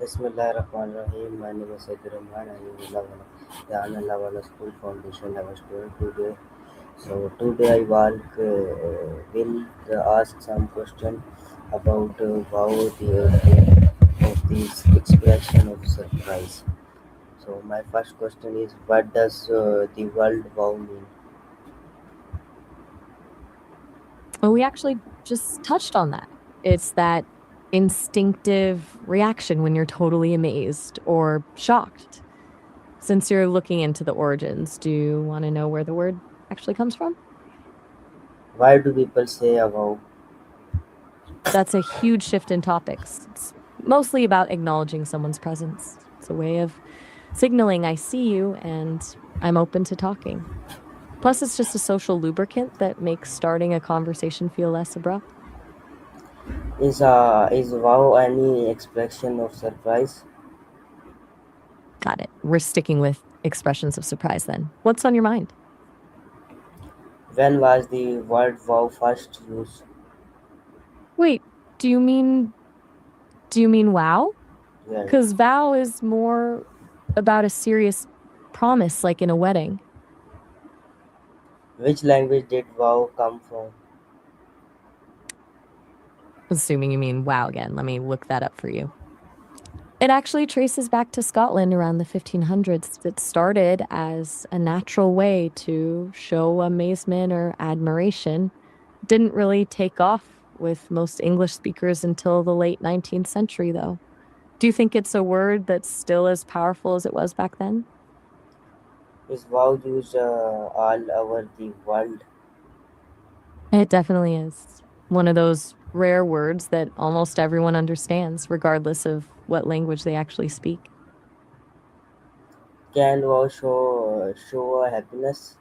Bismillahirrahmanirrahim. My name is Sayyid Rahman. I am the Anna Lavala School Foundation level student today. So today I will ask some question about how of this expression of surprise. So my first question is, what does the word wow mean? Well, we actually just touched on that. It's that instinctive reaction when you're totally amazed or shocked. Since you're looking into the origins, do you want to know where the word actually comes from? Why do people say wow? That's a huge shift in topics. It's mostly about acknowledging someone's presence. It's a way of signaling I see you and I'm open to talking. Plus, it's just a social lubricant that makes starting a conversation feel less abrupt. Is wow any expression of surprise? Got it. We're sticking with expressions of surprise then. What's on your mind? When was the word wow first used? Wait, do you mean do you mean wow? Yeah. Cuz vow is more about a serious promise like in a wedding. Which language did wow come from? Assuming you mean wow again. Let me look that up for you. It actually traces back to Scotland around the 1500s. It started as a natural way to show amazement or admiration. Didn't really take off with most English speakers until the late 19th century, though. Do you think it's a word that's still as powerful as it was back then? Is wow used all over the world? It definitely is. One of those rare words that almost everyone understands, regardless of what language they actually speak. Can wow show happiness?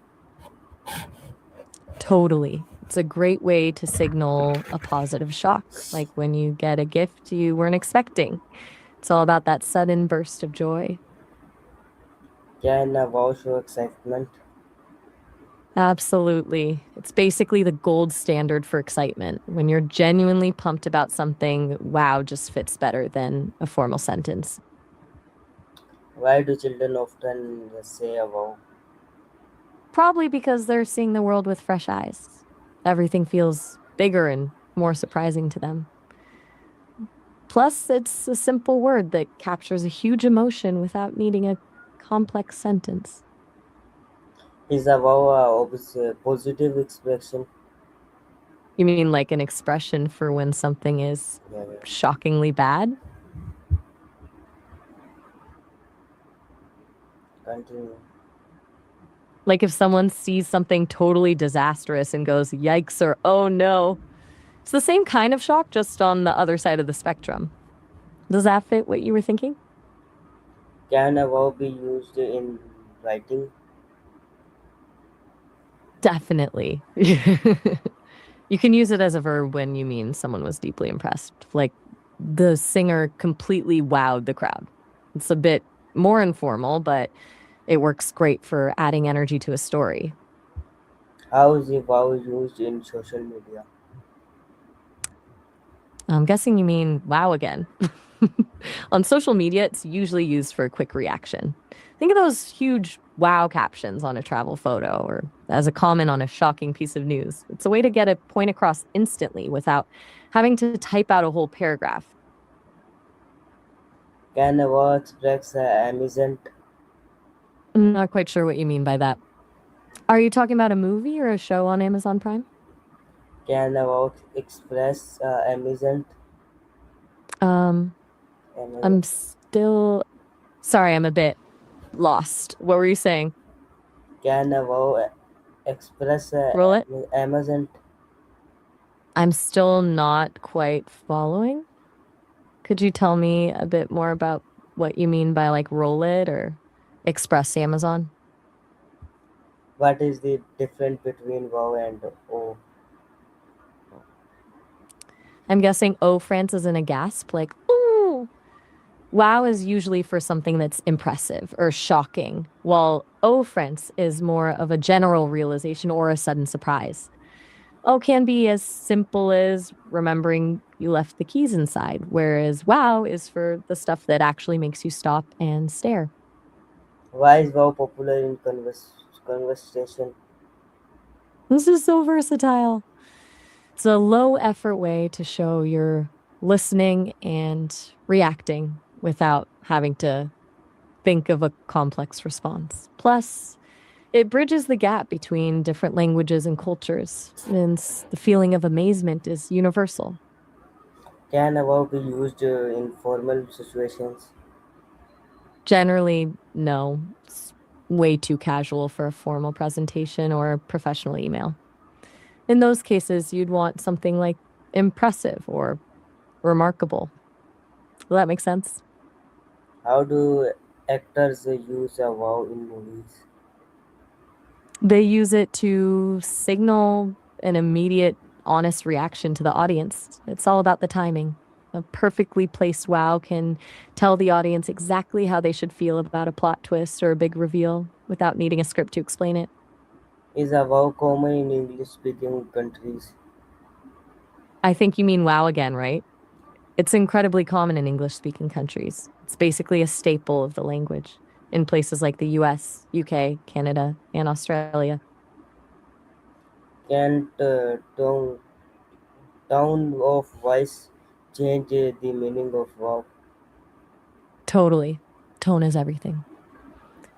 Totally. It's a great way to signal a positive shock, like when you get a gift you weren't expecting. It's all about that sudden burst of joy. Can wow show excitement? Absolutely. It's basically the gold standard for excitement. When you're genuinely pumped about something, wow just fits better than a formal sentence. Why do children often say wow? Probably because they're seeing the world with fresh eyes. Everything feels bigger and more surprising to them. Plus, it's a simple word that captures a huge emotion without needing a complex sentence. Is a wow positive expression? You mean like an expression for when something is Yeah, yeah. shockingly bad? Continue. Like if someone sees something totally disastrous and goes, yikes, or oh no. It's the same kind of shock, just on the other side of the spectrum. Does that fit what you were thinking? Can a wow be used in writing? Definitely. You can use it as a verb when you mean someone was deeply impressed. Like the singer completely wowed the crowd. It's a bit more informal, but it works great for adding energy to a story. How is the wow used in social media? I'm guessing you mean wow again. On social media, it's usually used for a quick reaction. Think of those huge wow captions on a travel photo or as a comment on a shocking piece of news. It's a way to get a point across instantly without having to type out a whole paragraph. Can a wow express amazement? I'm not quite sure what you mean by that. Are you talking about a movie or a show on Amazon Prime? Can a wow express amazement? Um, Amazement. I'm still sorry, I'm a bit lost. What were you saying? Can a wow express Roll it. amazement? I'm still not quite following. Could you tell me a bit more about what you mean by like roll it or express Amazon? What is the difference between wow and oh? I'm guessing oh France is in a gasp, like ooh. Wow is usually for something that's impressive or shocking, while oh France is more of a general realization or a sudden surprise. Oh, can be as simple as remembering you left the keys inside, whereas wow is for the stuff that actually makes you stop and stare. Why is wow popular in conversation? This is so versatile. It's a low effort way to show you're listening and reacting without having to think of a complex response. Plus, it bridges the gap between different languages and cultures, since the feeling of amazement is universal. Can a wow be used in formal situations? Generally, no, it's way too casual for a formal presentation or a professional email. In those cases, you'd want something like impressive or remarkable. Will that make sense? How do actors use a wow in movies? They use it to signal an immediate, honest reaction to the audience. It's all about the timing. A perfectly placed wow can tell the audience exactly how they should feel about a plot twist or a big reveal without needing a script to explain it. Is a wow common in English speaking countries? I think you mean wow again, right? It's incredibly common in English speaking countries. It's basically a staple of the language in places like the US, UK, Canada, and Australia. Can tone of voice change the meaning of wow? Totally. Tone is everything.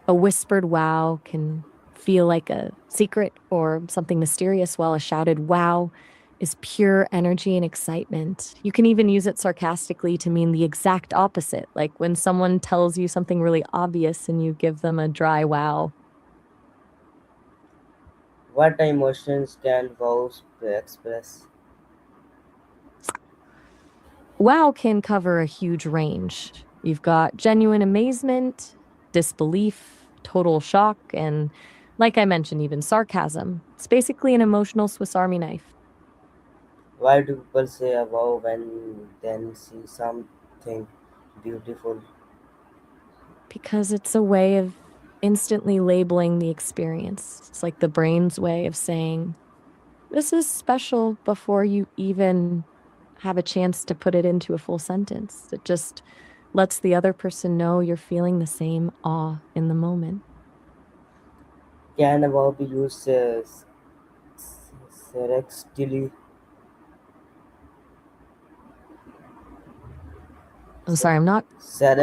A whispered wow can feel like a secret or something mysterious, while a shouted wow is pure energy and excitement. You can even use it sarcastically to mean the exact opposite, like when someone tells you something really obvious and you give them a dry wow. What emotions can vows express? Wow can cover a huge range. You've got genuine amazement, disbelief, total shock, and like I mentioned, even sarcasm. It's basically an emotional Swiss Army knife. Why do people say a wow when then see something beautiful? Because it's a way of instantly labeling the experience. It's like the brain's way of saying, this is special before you even have a chance to put it into a full sentence. It just lets the other person know you're feeling the same awe in the moment. Can a wow be used sarcastically? I'm sorry, I'm not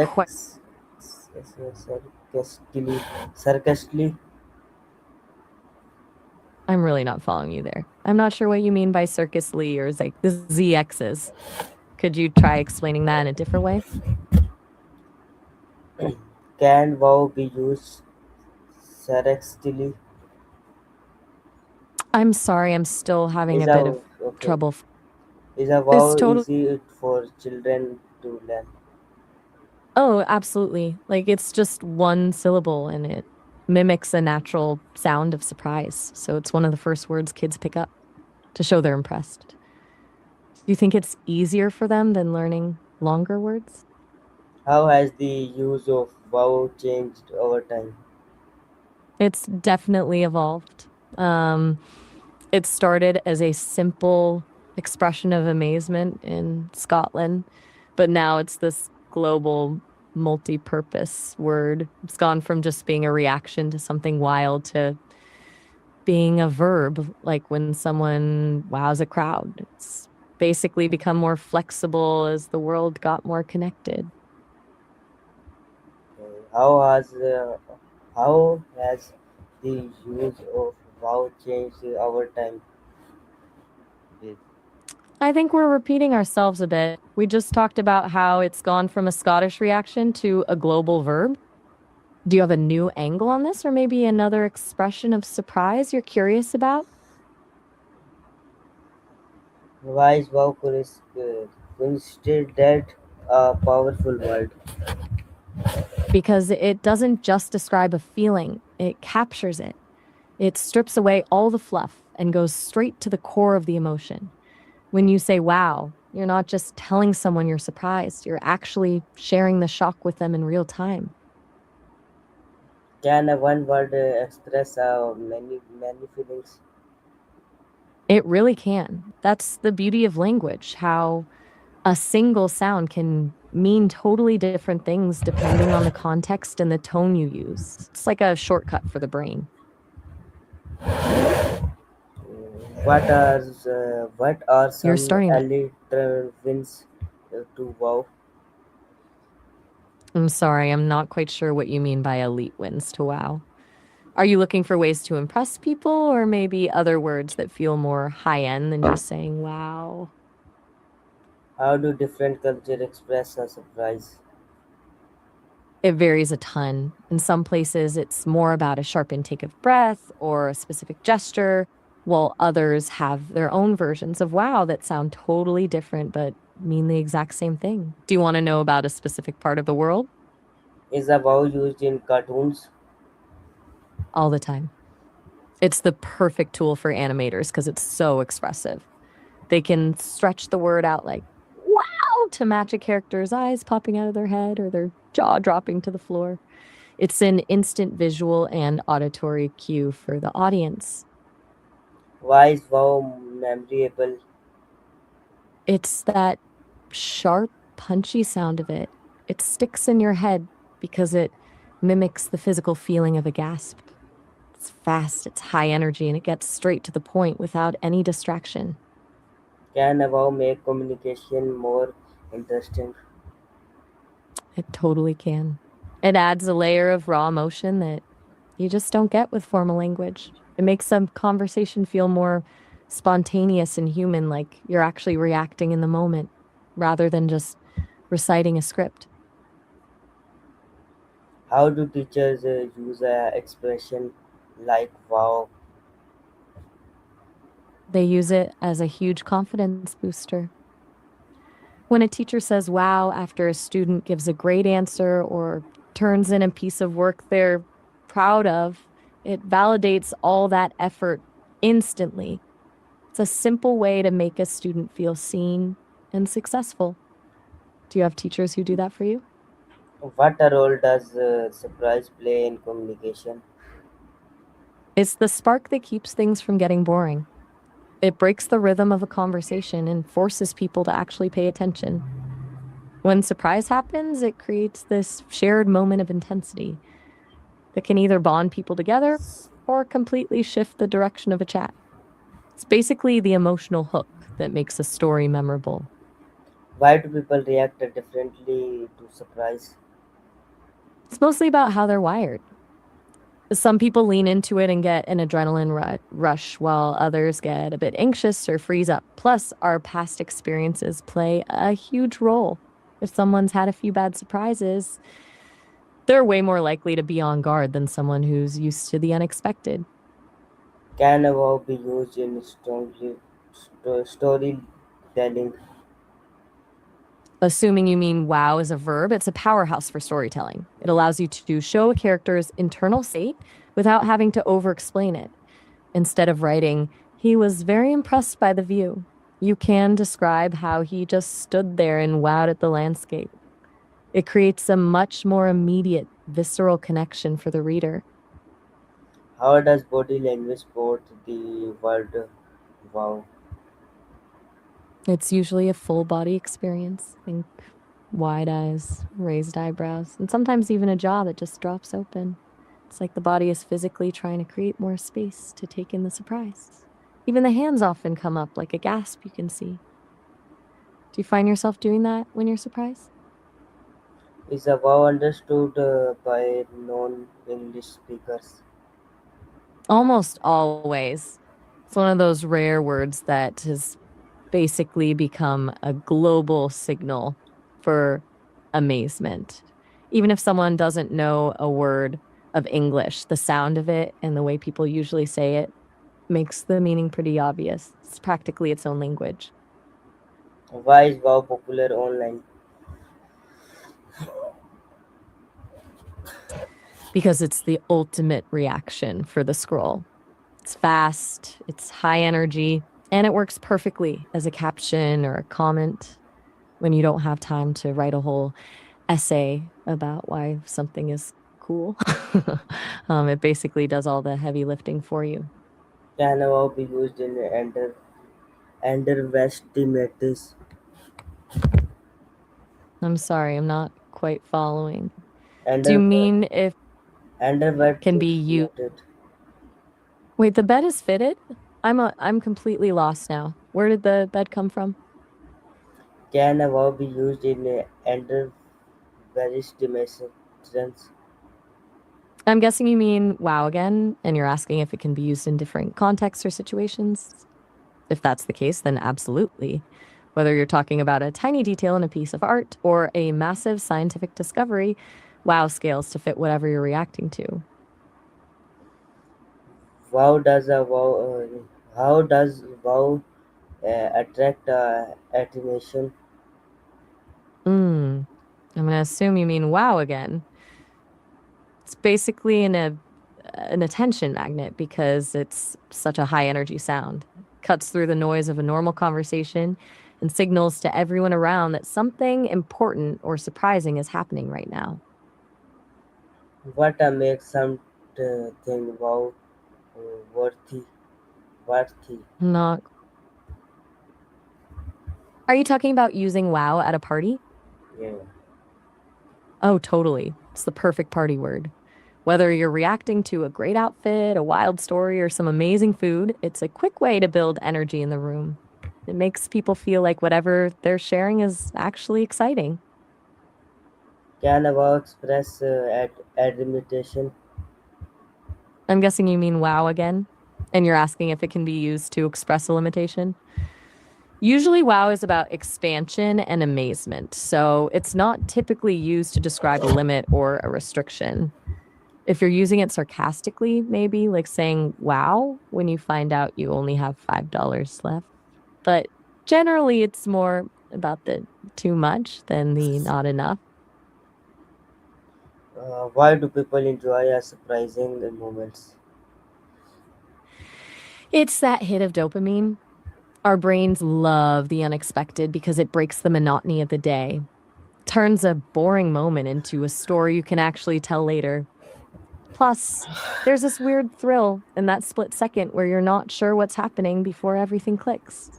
quite. Sarcax- sarcastically? Sarcastically? I'm really not following you there. I'm not sure what you mean by Circus Lee or like the ZXs. Could you try explaining that in a different way? Can wow be used sarcastically? I'm sorry, I'm still having Is a bit a of okay? trouble. Is a It's wow totally. easy for children to learn? Oh, absolutely. Like it's just one syllable and it mimics a natural sound of surprise. So it's one of the first words kids pick up to show they're impressed. Do you think it's easier for them than learning longer words? How has the use of wow changed over time? It's definitely evolved. Um, it started as a simple expression of amazement in Scotland, but now it's this global multi-purpose word. It's gone from just being a reaction to something wild to being a verb, like when someone wows a crowd. It's basically become more flexible as the world got more connected. How has the use of wow changed over time? With I think we're repeating ourselves a bit. We just talked about how it's gone from a Scottish reaction to a global verb. Do you have a new angle on this, or maybe another expression of surprise you're curious about? why is wow considered a powerful word? Because it doesn't just describe a feeling, it captures it. It strips away all the fluff and goes straight to the core of the emotion. When you say wow, you're not just telling someone you're surprised, you're actually sharing the shock with them in real time. Can a one word express many feelings? It really can. That's the beauty of language, how a single sound can mean totally different things depending on the context and the tone you use. It's like a shortcut for the brain. What are You're some starting to. alliterations to wow? I'm sorry, I'm not quite sure what you mean by elite wins to wow. Are you looking for ways to impress people or maybe other words that feel more high end than just saying wow? How do different cultures express a surprise? It varies a ton. In some places, it's more about a sharp intake of breath or a specific gesture, while others have their own versions of wow that sound totally different but mean the exact same thing. Do you want to know about a specific part of the world? Is a wow used in cartoons? All the time. It's the perfect tool for animators because it's so expressive. They can stretch the word out like wow to match a character's eyes popping out of their head or their jaw dropping to the floor. It's an instant visual and auditory cue for the audience. Why is wow memorable? It's that sharp, punchy sound of it. It sticks in your head because it mimics the physical feeling of a gasp. It's fast, it's high energy, and it gets straight to the point without any distraction. Can a wow make communication more interesting? It totally can. It adds a layer of raw emotion that you just don't get with formal language. It makes some conversation feel more spontaneous and human, like you're actually reacting in the moment rather than just reciting a script. How do teachers use a expression like wow? They use it as a huge confidence booster. When a teacher says wow after a student gives a great answer or turns in a piece of work they're proud of, it validates all that effort instantly. It's a simple way to make a student feel seen and successful. Do you have teachers who do that for you? What a role does surprise play in communication? It's the spark that keeps things from getting boring. It breaks the rhythm of a conversation and forces people to actually pay attention. When surprise happens, it creates this shared moment of intensity that can either bond people together or completely shift the direction of a chat. It's basically the emotional hook that makes a story memorable. Why do people react differently to surprise? It's mostly about how they're wired. Some people lean into it and get an adrenaline rush, while others get a bit anxious or freeze up. Plus, our past experiences play a huge role. If someone's had a few bad surprises, they're way more likely to be on guard than someone who's used to the unexpected. Can a wow be used in storytelling? Assuming you mean wow as a verb, it's a powerhouse for storytelling. It allows you to show a character's internal state without having to over explain it. Instead of writing, he was very impressed by the view, you can describe how he just stood there and wowed at the landscape. It creates a much more immediate, visceral connection for the reader. How does body language support the word wow? It's usually a full body experience. Think wide eyes, raised eyebrows, and sometimes even a jaw that just drops open. It's like the body is physically trying to create more space to take in the surprise. Even the hands often come up like a gasp you can see. Do you find yourself doing that when you're surprised? Is a wow understood by non-English speakers? Almost always. It's one of those rare words that has basically become a global signal for amazement. Even if someone doesn't know a word of English, the sound of it and the way people usually say it makes the meaning pretty obvious. It's practically its own language Why is wow popular online? because it's the ultimate reaction for the scroll. It's fast, it's high energy, and it works perfectly as a caption or a comment when you don't have time to write a whole essay about why something is cool. It basically does all the heavy lifting for you. Can now be used in underestimates I'm sorry, I'm not quite following. Do you under mean if can be you? underestimated. Wait, the bed is fitted? I'm completely lost now. Where did the bed come from? Can now be used in underestimations. I'm guessing you mean wow again, and you're asking if it can be used in different contexts or situations. If that's the case, then absolutely. Whether you're talking about a tiny detail in a piece of art or a massive scientific discovery, wow scales to fit whatever you're reacting to. Wow does a wow how does wow attract attention? Mm. I'm going to assume you mean wow again. It's basically an attention magnet because it's such a high energy sound. Cuts through the noise of a normal conversation and signals to everyone around that something important or surprising is happening right now. What makes something wow uh, worthy worthy? Not Are you talking about using wow at a party? Yeah. Oh, totally. It's the perfect party word. Whether you're reacting to a great outfit, a wild story, or some amazing food, it's a quick way to build energy in the room. It makes people feel like whatever they're sharing is actually exciting. Can wow express admiration? I'm guessing you mean wow again, and you're asking if it can be used to express a limitation. Usually, wow is about expansion and amazement, so it's not typically used to describe a limit or a restriction. If you're using it sarcastically, maybe like saying wow when you find out you only have $5 left. But generally, it's more about the too much than the not enough. Why do people enjoy surprising moments? It's that hit of dopamine. Our brains love the unexpected because it breaks the monotony of the day, turns a boring moment into a story you can actually tell later. Plus, there's this weird thrill in that split second where you're not sure what's happening before everything clicks.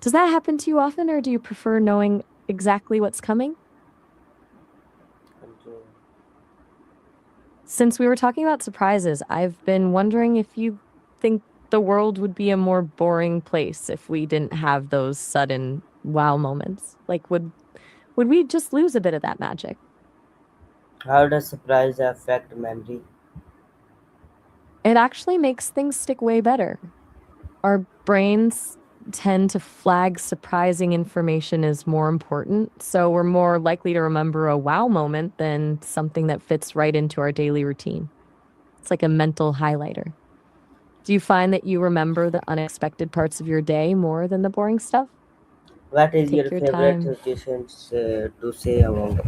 Does that happen to you often, or do you prefer knowing exactly what's coming? And, Since we were talking about surprises, I've been wondering if you think the world would be a more boring place if we didn't have those sudden wow moments. Like would we just lose a bit of that magic? how does surprise affect memory? It actually makes things stick way better. Our brains tend to flag surprising information as more important, so we're more likely to remember a wow moment than something that fits right into our daily routine. It's like a mental highlighter. Do you find that you remember the unexpected parts of your day more than the boring stuff? What is Take your your favorite time. situations to say about?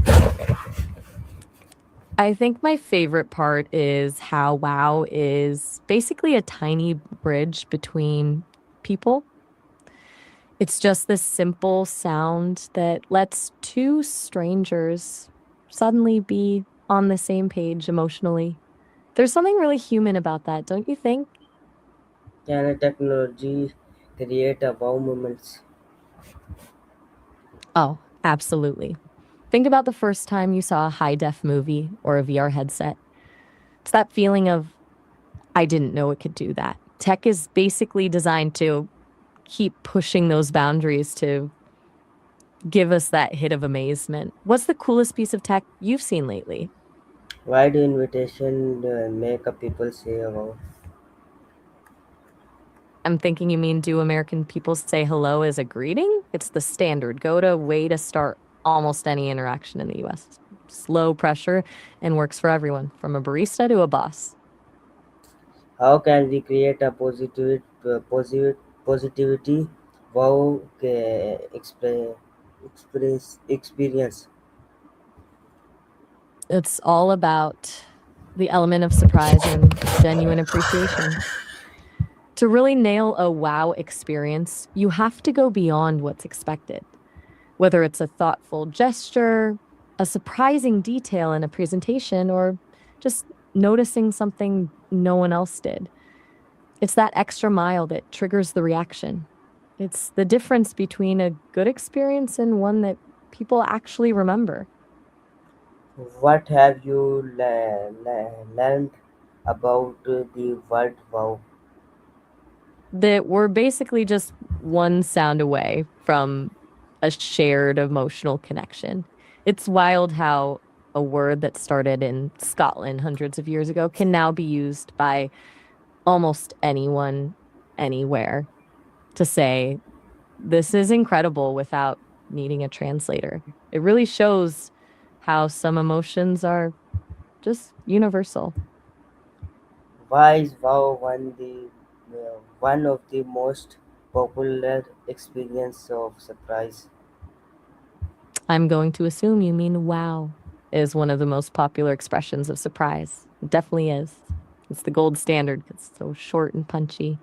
I think my favorite part is how wow is basically a tiny bridge between people. It's just this simple sound that lets two strangers suddenly be on the same page emotionally. There's something really human about that, don't you think? Can technology create a wow moments? Oh, absolutely. Think about the first time you saw a high def movie or a VR headset. It's that feeling of, I didn't know it could do that. Tech is basically designed to keep pushing those boundaries to give us that hit of amazement. What's the coolest piece of tech you've seen lately? Why do invitation make a people say wow? I'm thinking you mean, do American people say hello as a greeting? It's the standard go to way to start almost any interaction in the US. Slow pressure and works for everyone, from a barista to a boss. How can we create a positivity wow experience? It's all about the element of surprise and genuine appreciation. To really nail a wow experience, you have to go beyond what's expected. Whether it's a thoughtful gesture, a surprising detail in a presentation, or just noticing something no one else did. It's that extra mile that triggers the reaction. It's the difference between a good experience and one that people actually remember. What have you learned about the word wow? That we're basically just one sound away from a shared emotional connection. It's wild how a word that started in Scotland hundreds of years ago can now be used by almost anyone, anywhere, to say, this is incredible without needing a translator. It really shows how some emotions are just universal. Why is wow one of the most popular experience of surprise? I'm going to assume you mean wow is one of the most popular expressions of surprise. It definitely is. It's the gold standard because it's so short and punchy.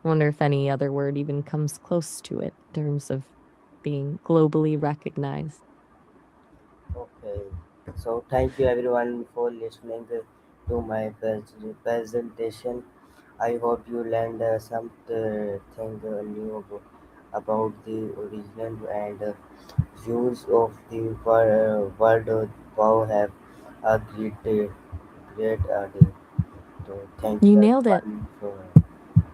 I wonder if any other word even comes close to it in terms of being globally recognized. Okay, so thank you everyone for listening to my presentation. I hope you learned something new about the original and views of the world. Wow, have a great day. So thank You you nailed it. everyone for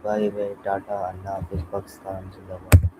bye bye, Tata, Allah Hafiz, Pakistan, Zindabad.